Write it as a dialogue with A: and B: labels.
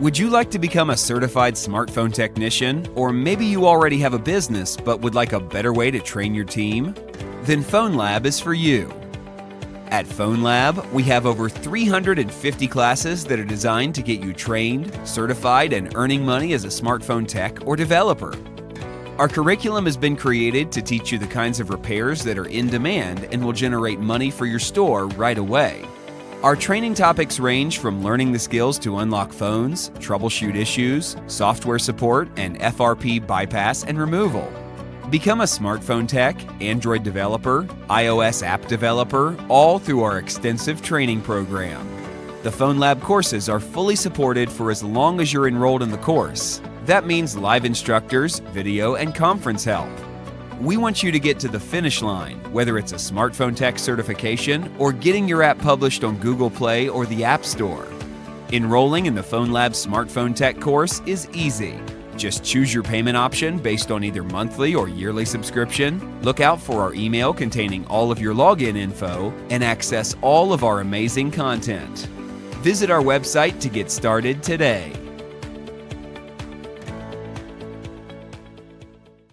A: Would you like to become a certified smartphone technician? Or maybe you already have a business but would like a better way to train your team? Then Phonlab is for you. At Phonlab, we have over 350 classes that are designed to get you trained, certified, and earning money as a smartphone tech or developer. Our curriculum has been created to teach you the kinds of repairs that are in demand and will generate money for your store right away. Our training topics range from learning the skills to unlock phones, troubleshoot issues, software support, and FRP bypass and removal. Become a smartphone tech, Android developer, iOS app developer, all through our extensive training program. The Phonlab courses are fully supported for as long as you're enrolled in the course. That means live instructors, video, and conference help. We want you to get to the finish line, whether it's a smartphone tech certification or getting your app published on Google Play or the App Store. Enrolling in the Phonlab Smartphone Tech course is easy. Just choose your payment option based on either monthly or yearly subscription, look out for our email containing all of your login info, and access all of our amazing content. Visit our website to get started today.